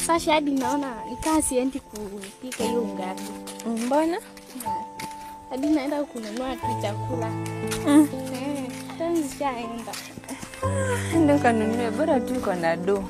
Sasa hadi naona nikaa siendi kupika hiyo ugali. Mbona? Hadi naenda kununua tu chakula. Tanzi shaenda. Ndio kanunue bora tu uko na do.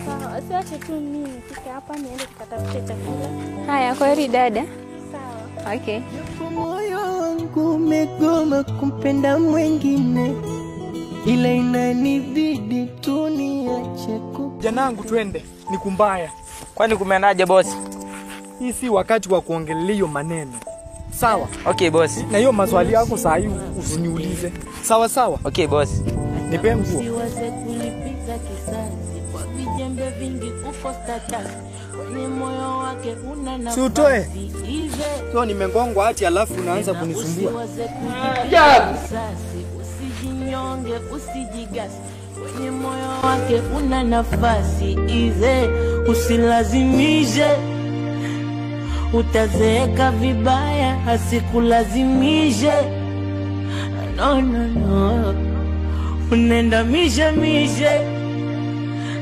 Sawa, sasa tu mimi nifike hapa niende kutafuta chakula. Haya, kwaheri dada. Sawa. Okay. Moyo wangu umegoma kumpenda mwingine, ila inanibidi tu niache Janangu twende, ni kumbaya. Kwani kumeendaje boss? Hii si wakati wa kuongelea hiyo maneno. Sawa? Okay boss. Na hiyo maswali yako saa hii usiniulize. Sawa sawa? Okay boss. Nipe nguo. Usiwaze kulipiza kisasi kwa vijembe vingi kukosa tasi. Kwenye moyo wake una nafasi. Si utoe. Sio nimengongwa hati alafu unaanza kunisumbua. Usiwaze kulipiza kisasi, usijinyonge, usijigasi. Kwenye moyo wake una nafasi ize, usilazimishe. Utazeeka vibaya, asikulazimishe. No, no, no. Unenda mishe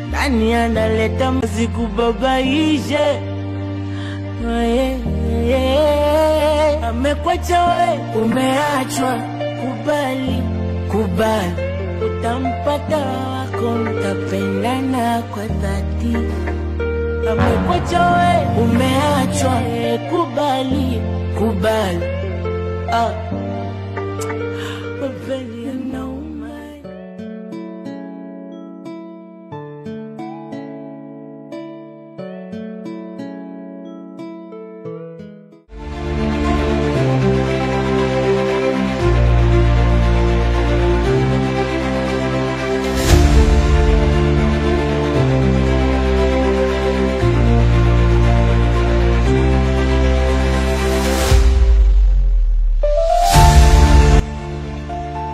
ndani analeta mzikubabaishe. Amekwacha we, umeachwa. Kubali, utampata wako, mtapendana kwa dhati. Amekwacha we, umeachwa. Kubali. Mapenzi yanauma.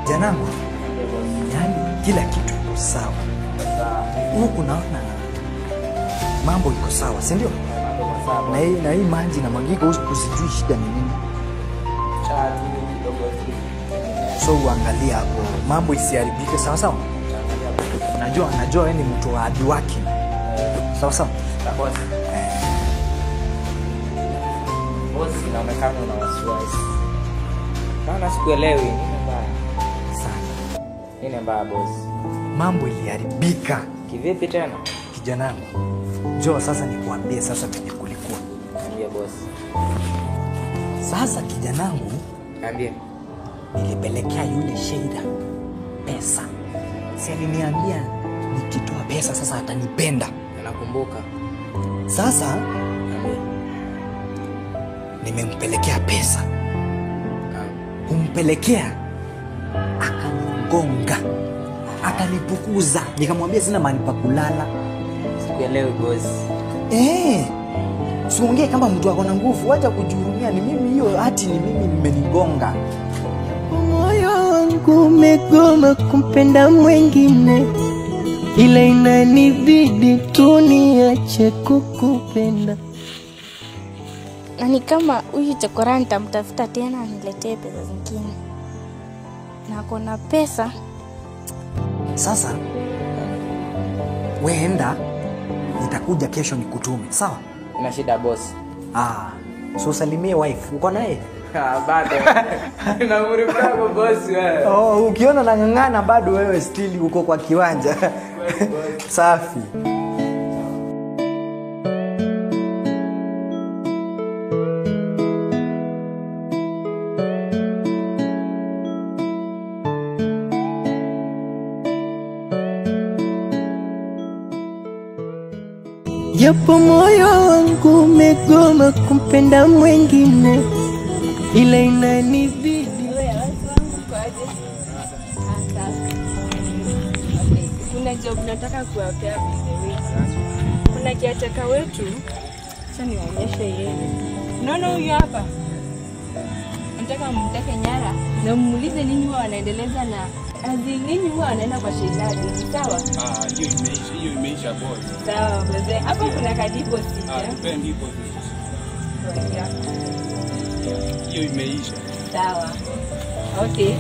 Janangu, yani kila kitu iko sawa. Huku naona mambo iko sawa, si ndio? Na hii maji na magiko usijui shida ni nini. So uangalia hapo, mambo isiharibike, sawa sawa? Najua wewe ni mtu wa hadi wake. Sawa sawa? Boss. Boss, inaonekana una wasiwasi. Naona sikuelewi nini mbaya. Sana. Nini mbaya boss? Mambo iliharibika. Kivipi tena? Kijanangu, njoo sasa nikuambie sasa venye kulikuwa. Niambie boss. Sasa kijanangu, Niambie. nilipelekea yule Sheila pesa. Si aliniambia nikitoa pesa sasa atanipenda. Nakumbuka. Sasa Niambie. nimempelekea pesa. Kumpelekea akanigonga, akanipukuza, nikamwambia sina mahali pa kulala. Sikuelewi boss. Siongee kama mtu ako na nguvu, wacha kujihurumia. Ni mimi, hiyo hati ni mimi nimenigonga. Moyo wangu umegoma kumpenda mwingine, ila inanibidi tu niache kukupenda. Na ni kama huyu chokora nitamtafuta tena aniletee pesa zingine. Na kuna pesa. Sasa weenda, nitakuja kesho nikutume, sawa? Ina shida boss. So salimie wife, uko naye? Bado. Namurika boss wewe. Ukiona nang'ang'ana bado wewe still uko kwa kiwanja. Safi. Japo moyo wangu umegoma kumpenda mwingine, ila inanibidi. Kuna job nataka kuwapea bibi. Kuna kiateka wetu. Sasa nionyeshe yeye. Unaona huyu hapa? Nataka mteke nyara na muulize nini huwa wanaendeleza na nini huwa wanaenda kwa Sheila. Sawa? Hiyo imeisha boss. Sawa mzee. Hapo kuna kadipo sija. Depend ipo. Hiyo imeisha. Sawa. Okay.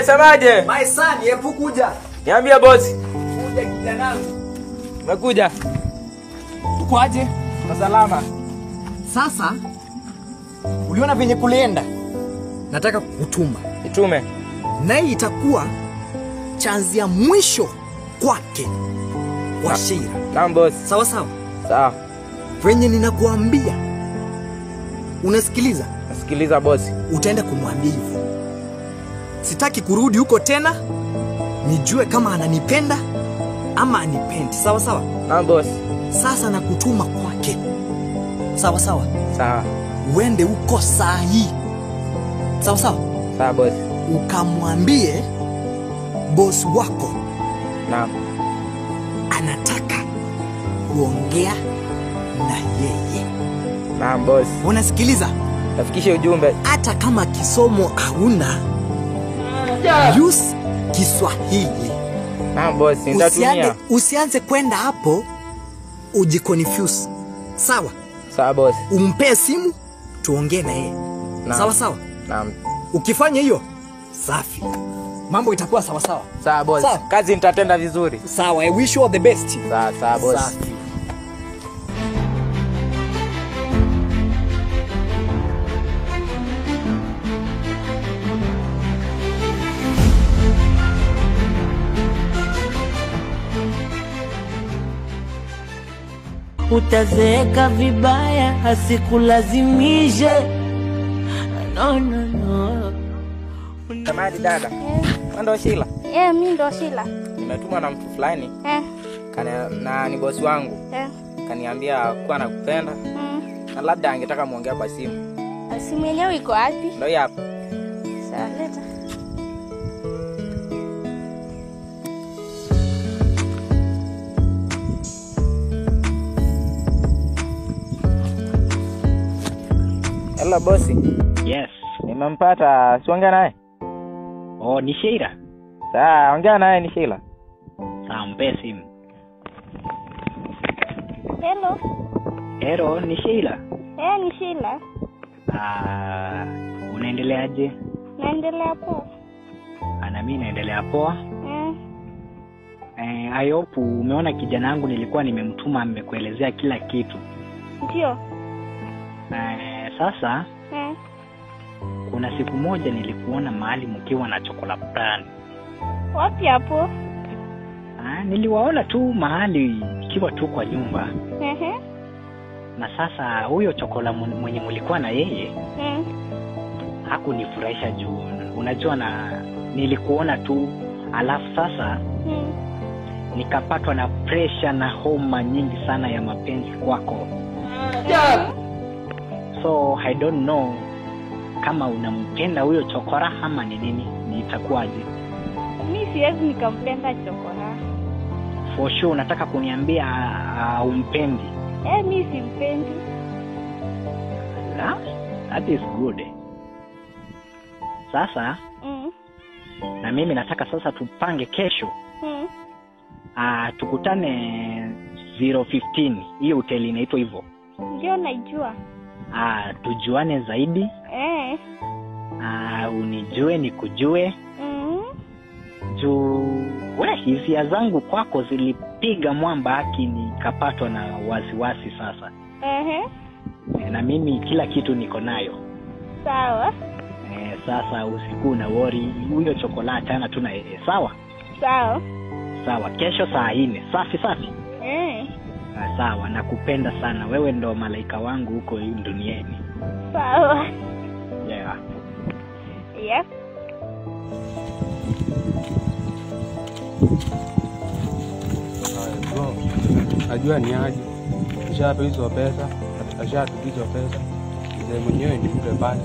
Semaje? My son, hebu kuja. Niambie bosi. Kuja kijana. Umekuja? Ukoaje? Salama. Sasa uliona venye kulienda? Nataka kukutuma. Nitume. Na hii itakuwa chance ya mwisho kwake. Kwa Sheila. Naam bosi. Sawa sawa. Sawa. Venye ninakuambia. Unasikiliza? Nasikiliza bosi. Utaenda kumwambia hivyo. Sitaki kurudi huko tena. Nijue kama ananipenda ama anipendi. Sawa sawa? Naam bosi. Sasa nakutuma kwake. Sawa sawa? Sawa. Uende huko saa hii. Sawa sawa? Sawa bosi. Ukamwambie boss wako. Naam. Anataka kuongea na yeye. Naam bosi. Unasikiliza? Tafikishe ujumbe. Hata kama kisomo hauna, use Kiswahili. Naam bosi, nitatumia. Usianze kwenda hapo ujiconfuse. Sawa? Sawa bosi. Umpe simu tuongee na yeye. Sawa sawa? Naam. Ukifanya hiyo, safi. Mambo itakuwa sawa sawa. Sawa bosi. Kazi nitatenda vizuri. Sawa, I wish you all the best. Sawa sawa bosi. Safi. Utazeeka vibaya asikulazimishe. No no no. Samahani dada. Ndo Sheila. Mimi ndo Sheila. Nimetumwa na mtu fulani. Na ni bosi wangu. Kaniambia kuwa nakupenda. Na labda angetaka muongea kwa simu. Simu yenyewe iko wapi? Ndio hapa. Sawa, leta. Hello bosi. Yes. Nimempata. Siongea naye? Oh, ni Sheila. Sawa, ongea naye ni Sheila. Sawa, mpe simu. Hello. Hello, ni Sheila. Ni Sheila. Unaendeleaje? Naendelea poa. Na mimi naendelea poa. I hope umeona kijana wangu nilikuwa nimemtuma amekuelezea kila kitu. Ndio. Sasa kuna siku moja nilikuona mahali mkiwa na chokola brand. Wapi hapo? Niliwaona tu mahali ikiwa tu kwa nyumba. Na sasa huyo chokola mwenye mlikuwa na yeye hakunifurahisha juu unajua na nilikuona tu alafu sasa nikapatwa na pressure na homa nyingi sana ya mapenzi kwako. So I don't know kama unampenda huyo chokora ama ni nini, nitakuaje? Mimi siwezi nikampenda chokora. For sure unataka kuniambia umpendi? Mimi simpendi. That is good. Sasa na mimi nataka sasa tupange kesho. Tukutane 015. Hiyo hoteli inaitwa hivyo. Ndio naijua. Tujuane zaidi. Unijue nikujue. Juu hisia zangu kwako zilipiga mwamba haki nikapatwa na wasiwasi sasa. Na mimi kila kitu niko nayo. Sawa. Sasa usiku na worry huyo chokolate ana tuna sawa? Sawa. Sawa, kesho saa 4. Safi safi. Sawa, nakupenda sana. Wewe ndo malaika wangu huko duniani. Sawa. Yeah. Yeah. Bro, najua ni aje. Nishape hizo pesa, nishatukizo pesa. Mzee mwenyewe ni yule pale.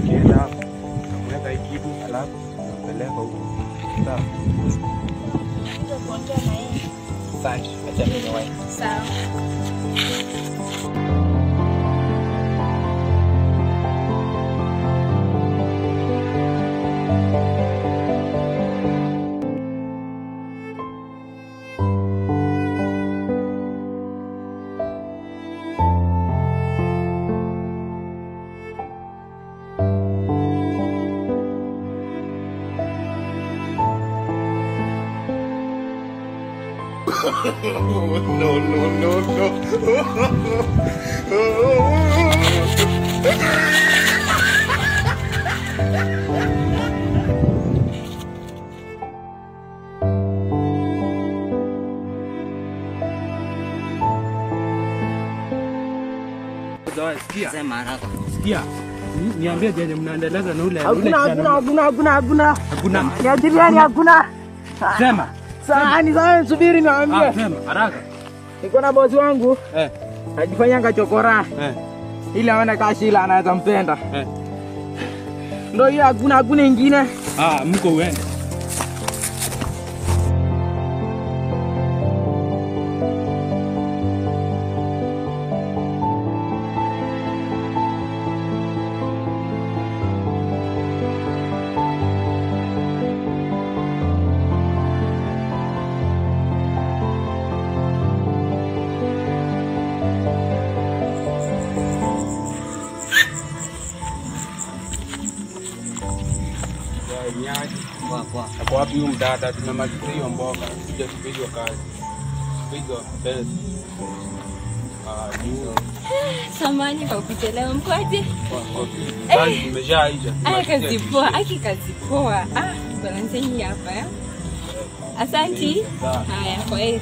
Kienda hapo, naweka hii kitu alafu napeleka huko. Sawa. Ndio kuongea na yeye. Asante. Acha mimi niwahi. Sawa. Sikia. Sema haraka. Sikia. Niambie je, mnaendeleza na ule Hakuna. Niajiriani hakuna. Sema. Sasa subiri niambie. Sema haraka. Niko na bosi wangu. Ajifanyanga chokora. Ili aone Kashila anaweza mpenda. Ndio hiyo hakuna nyingine. Mko uende. Kwa wapi huyu mdada tunamaliza hiyo mboga kuja tupigwe kazi. Pigo pesa. Samani kwa kuchelewa mkwaje? Kazi imeshaisha. Kazi poa, kazi poa. Balanseni hapa. Asante. Haya, kwaheri.